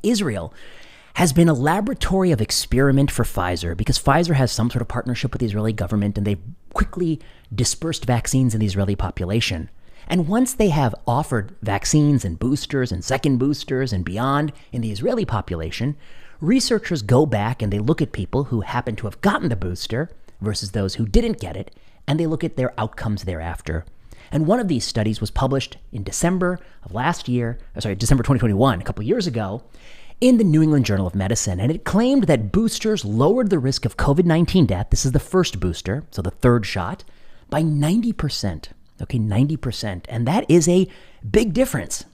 Israel has been a laboratory of experiment for Pfizer because Pfizer has some sort of partnership with the Israeli government and they've quickly dispersed vaccines in the Israeli population. And once they have offered vaccines and boosters and second boosters and beyond in the Israeli population, researchers go back and they look at people who happen to have gotten the booster versus those who didn't get it, and they look at their outcomes thereafter. And one of these studies was published in December 2021, a couple of years ago, in the New England Journal of Medicine. And it claimed that boosters lowered the risk of COVID-19 death, this is the first booster, so the third shot, by 90%. Okay, 90%. And that is a big difference.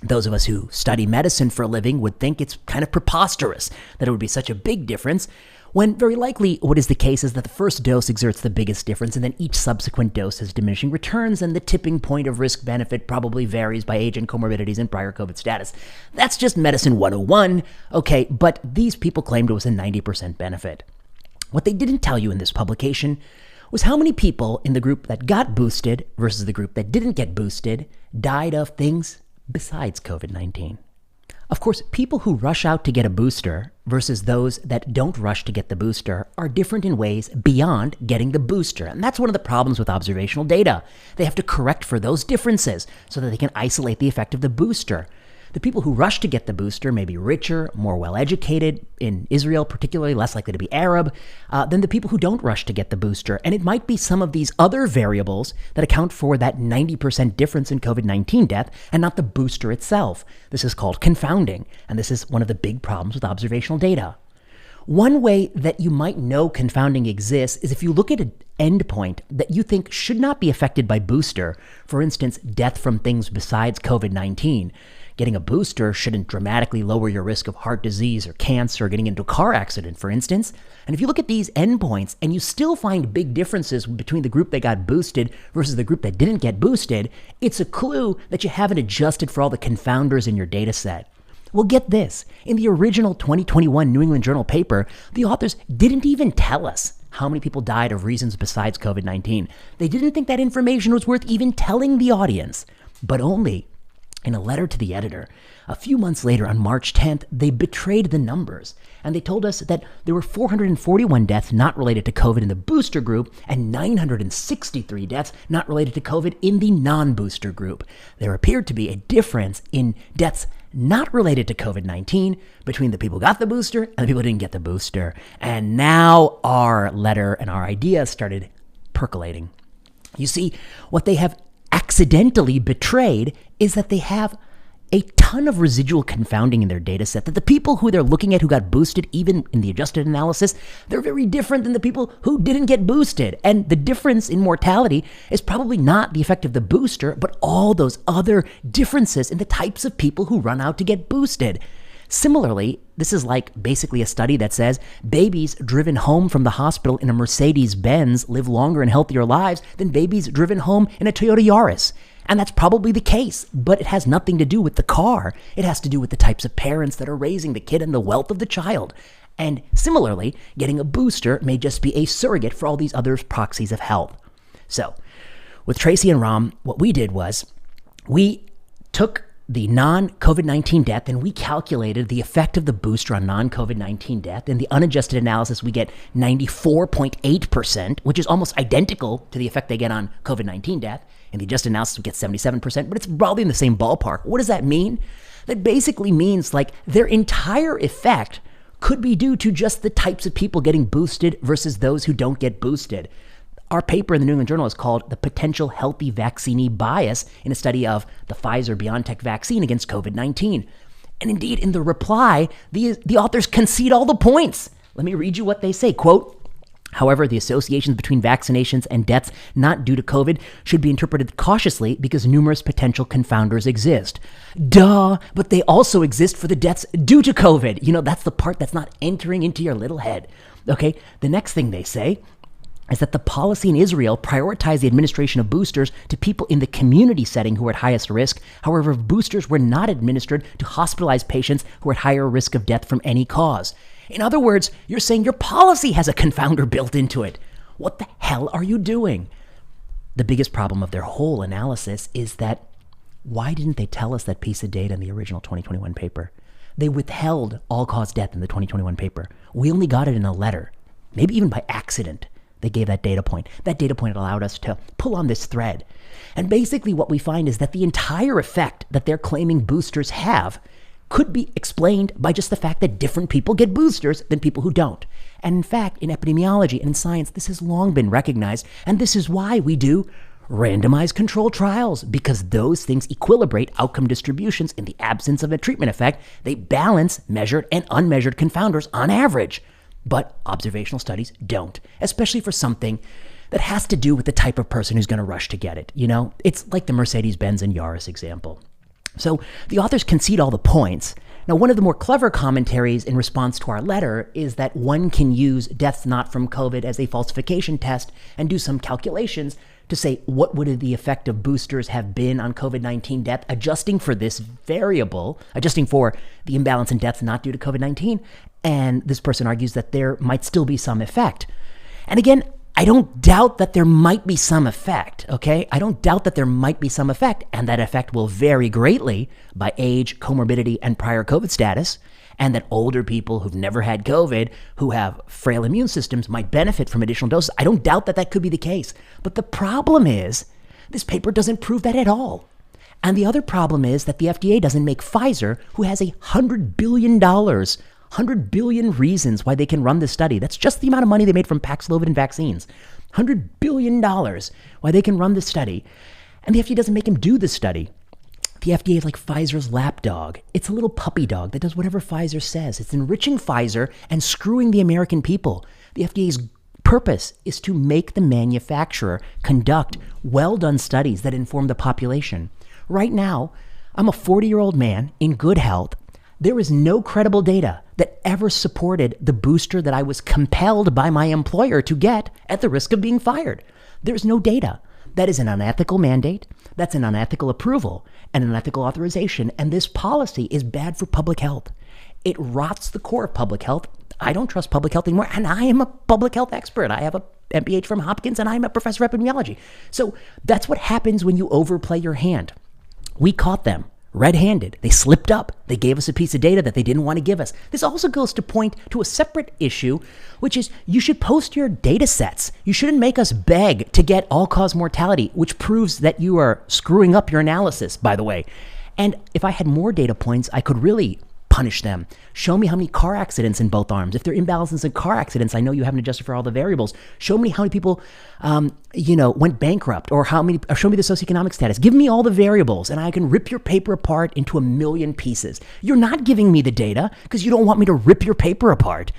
Those of us who study medicine for a living would think it's kind of preposterous that it would be such a big difference, when very likely what is the case is that the first dose exerts the biggest difference and then each subsequent dose has diminishing returns and the tipping point of risk-benefit probably varies by age and comorbidities and prior COVID status. That's just medicine 101, okay, but these people claimed it was a 90% benefit. What they didn't tell you in this publication was how many people in the group that got boosted versus the group that didn't get boosted died of things besides COVID-19. Of course, people who rush out to get a booster versus those that don't rush to get the booster are different in ways beyond getting the booster. And that's one of the problems with observational data. They have to correct for those differences so that they can isolate the effect of the booster. The people who rush to get the booster may be richer, more well-educated, in Israel particularly, less likely to be Arab, than the people who don't rush to get the booster. And it might be some of these other variables that account for that 90% difference in COVID-19 death and not the booster itself. This is called confounding, and this is one of the big problems with observational data. One way that you might know confounding exists is if you look at an endpoint that you think should not be affected by booster, for instance, death from things besides COVID-19. Getting a booster shouldn't dramatically lower your risk of heart disease or cancer or getting into a car accident, for instance. And if you look at these endpoints and you still find big differences between the group that got boosted versus the group that didn't get boosted, it's a clue that you haven't adjusted for all the confounders in your data set. Well, get this. In the original 2021 New England Journal paper, the authors didn't even tell us how many people died of reasons besides COVID-19. They didn't think that information was worth even telling the audience, but only in a letter to the editor. A few months later, on March 10th, they betrayed the numbers, and they told us that there were 441 deaths not related to COVID in the booster group and 963 deaths not related to COVID in the non-booster group. There appeared to be a difference in deaths not related to COVID-19 between the people who got the booster and the people who didn't get the booster. And now our letter and our ideas started percolating. You see, what they have accidentally betrayed is that they have a ton of residual confounding in their data set, that the people who they're looking at who got boosted, even in the adjusted analysis, they're very different than the people who didn't get boosted. And the difference in mortality is probably not the effect of the booster, but all those other differences in the types of people who run out to get boosted. Similarly, this is like basically a study that says babies driven home from the hospital in a Mercedes-Benz live longer and healthier lives than babies driven home in a Toyota Yaris. And that's probably the case, but it has nothing to do with the car. It has to do with the types of parents that are raising the kid and the wealth of the child. And similarly, getting a booster may just be a surrogate for all these other proxies of health. So, with Tracy and Ram, what we did was we took the non-COVID-19 death and we calculated the effect of the booster on non-COVID-19 death. In the unadjusted analysis, we get 94.8%, which is almost identical to the effect they get on COVID-19 death. In the adjusted analysis, we get 77%, but it's probably in the same ballpark. What does that mean? That basically means like their entire effect could be due to just the types of people getting boosted versus those who don't get boosted. Our paper in the New England Journal is called The Potential Healthy Vaccinee Bias in a study of the Pfizer-BioNTech vaccine against COVID-19. And indeed, in the reply, the authors concede all the points. Let me read you what they say. Quote, however, the associations between vaccinations and deaths not due to COVID should be interpreted cautiously because numerous potential confounders exist. Duh, but they also exist for the deaths due to COVID. You know, that's the part that's not entering into your little head. Okay, the next thing they say is that the policy in Israel prioritized the administration of boosters to people in the community setting who are at highest risk. However, boosters were not administered to hospitalized patients who are at higher risk of death from any cause. In other words, you're saying your policy has a confounder built into it. What the hell are you doing? The biggest problem of their whole analysis is that why didn't they tell us that piece of data in the original 2021 paper? They withheld all-cause death in the 2021 paper. We only got it in a letter, maybe even by accident. They gave that data point. That data point allowed us to pull on this thread. And basically what we find is that the entire effect that they're claiming boosters have could be explained by just the fact that different people get boosters than people who don't. And in fact, in epidemiology and in science, this has long been recognized. And this is why we do randomized controlled trials, because those things equilibrate outcome distributions in the absence of a treatment effect. They balance measured and unmeasured confounders on average. But observational studies don't, especially for something that has to do with the type of person who's going to rush to get it. You know, it's like the Mercedes-Benz and Yaris example. So the authors concede all the points. Now, one of the more clever commentaries in response to our letter is that one can use deaths not from COVID as a falsification test and do some calculations to say what would the effect of boosters have been on COVID-19 death, adjusting for this variable, adjusting for the imbalance in deaths not due to COVID-19. And this person argues that there might still be some effect. And again, I don't doubt that there might be some effect, okay? I don't doubt that there might be some effect, and that effect will vary greatly by age, comorbidity, and prior COVID status, and that older people who've never had COVID, who have frail immune systems, might benefit from additional doses. I don't doubt that that could be the case. But the problem is, this paper doesn't prove that at all. And the other problem is that the FDA doesn't make Pfizer, who has $100 billion 100 billion reasons why they can run this study. That's just the amount of money they made from Paxlovid and vaccines. $100 billion why they can run this study. And the FDA doesn't make them do this study. The FDA is like Pfizer's lapdog. It's a little puppy dog that does whatever Pfizer says. It's enriching Pfizer and screwing the American people. The FDA's purpose is to make the manufacturer conduct well-done studies that inform the population. Right now, I'm a 40-year-old man in good health. There is no credible data that ever supported the booster that I was compelled by my employer to get at the risk of being fired. There's no data. That is an unethical mandate. That's an unethical approval and an unethical authorization. And this policy is bad for public health. It rots the core of public health. I don't trust public health anymore. And I am a public health expert. I have a MPH from Hopkins and I'm a professor of epidemiology. So that's what happens when you overplay your hand. We caught them red-handed. They slipped up. They gave us a piece of data that they didn't want to give us. This also goes to point to a separate issue, which is you should post your data sets. You shouldn't make us beg to get all-cause mortality, which proves that you are screwing up your analysis, by the way. And if I had more data points, I could really punish them. Show me how many car accidents in both arms. If there are imbalances in car accidents, I know you haven't adjusted for all the variables. Show me how many people, went bankrupt, or show me the socioeconomic status. Give me all the variables, and I can rip your paper apart into a million pieces. You're not giving me the data because you don't want me to rip your paper apart.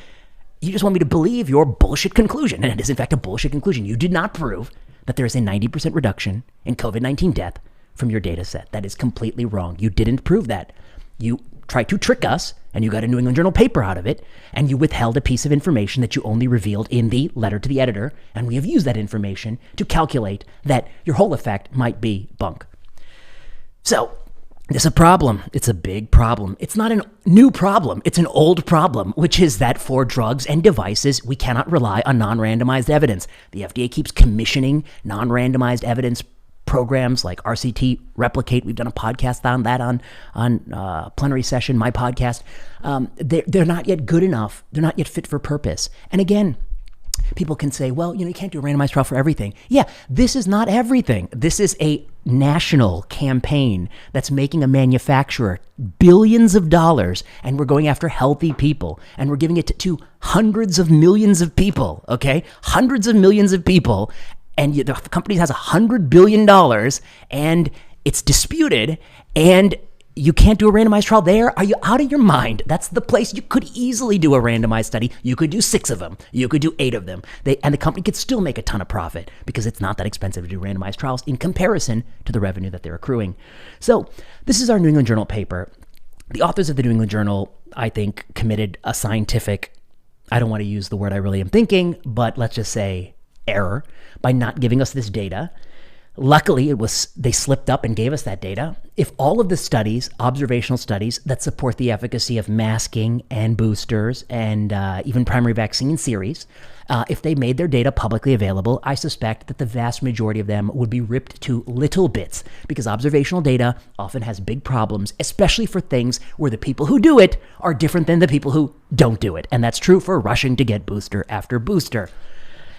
You just want me to believe your bullshit conclusion, and it is in fact a bullshit conclusion. You did not prove that there is a 90% reduction in COVID-19 death from your data set. That is completely wrong. You didn't prove that. You tried to trick us, and you got a New England Journal paper out of it, and you withheld a piece of information that you only revealed in the letter to the editor, and we have used that information to calculate that your whole effect might be bunk. So, there's a problem. It's a big problem. It's not a new problem. It's an old problem, which is that for drugs and devices, we cannot rely on non-randomized evidence. The FDA keeps commissioning non-randomized evidence programs like RCT Replicate. We've done a podcast on that on Plenary Session, my podcast. They're not yet good enough. They're not yet fit for purpose. And again, people can say, well, you can't do a randomized trial for everything. Yeah, this is not everything. This is a national campaign that's making a manufacturer billions of dollars, and we're going after healthy people, and we're giving it to hundreds of millions of people, okay? Hundreds of millions of people. And the company has $100 billion, and it's disputed, and you can't do a randomized trial there? Are you out of your mind? That's the place you could easily do a randomized study. You could do 6 of them. You could do 8 of them. And the company could still make a ton of profit because it's not that expensive to do randomized trials in comparison to the revenue that they're accruing. So this is our New England Journal paper. The authors of the New England Journal, I think, committed a scientific, I don't want to use the word I really am thinking, but let's just say error by not giving us this data. Luckily, they slipped up and gave us that data. If all of the studies, observational studies that support the efficacy of masking and boosters and even primary vaccine series, if they made their data publicly available, I suspect that the vast majority of them would be ripped to little bits, because observational data often has big problems, especially for things where the people who do it are different than the people who don't do it. And that's true for rushing to get booster after booster.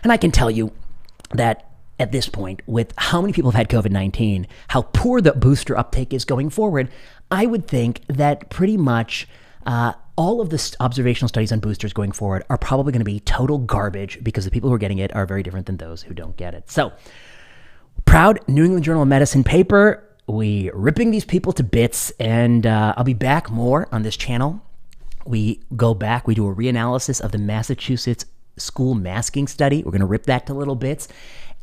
And I can tell you that at this point, with how many people have had COVID-19, how poor the booster uptake is going forward, I would think that pretty much all of the observational studies on boosters going forward are probably going to be total garbage, because the people who are getting it are very different than those who don't get it. So, proud New England Journal of Medicine paper. We ripping these people to bits, and I'll be back more on this channel. We go back, we do a reanalysis of the Massachusetts school masking study. We're going to rip that to little bits.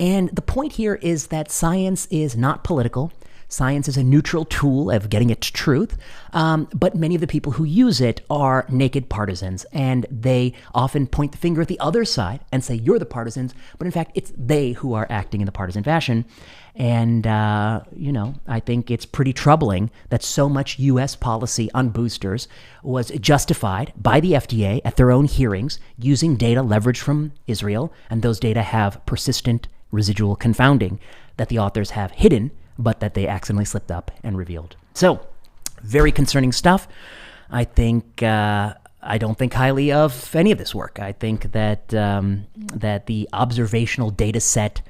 And the point here is that science is not political. Science is a neutral tool of getting at truth, but many of the people who use it are naked partisans, and they often point the finger at the other side and say, you're the partisans, but in fact, it's they who are acting in the partisan fashion. And, I think it's pretty troubling that so much U.S. policy on boosters was justified by the FDA at their own hearings using data leveraged from Israel, and those data have persistent residual confounding that the authors have hidden, but that they accidentally slipped up and revealed. So, very concerning stuff. I don't think highly of any of this work. I think that that the observational data set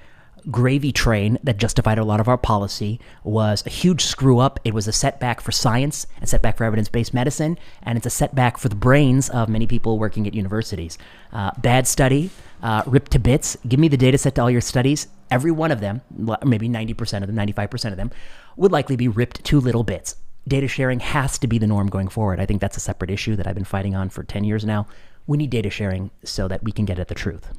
gravy train that justified a lot of our policy was a huge screw up. It was a setback for science, a setback for evidence-based medicine, and it's a setback for the brains of many people working at universities. Bad study, ripped to bits. Give me the data set to all your studies. Every one of them, maybe 90% of them, 95% of them, would likely be ripped to little bits. Data sharing has to be the norm going forward. I think that's a separate issue that I've been fighting on for 10 years now. We need data sharing so that we can get at the truth.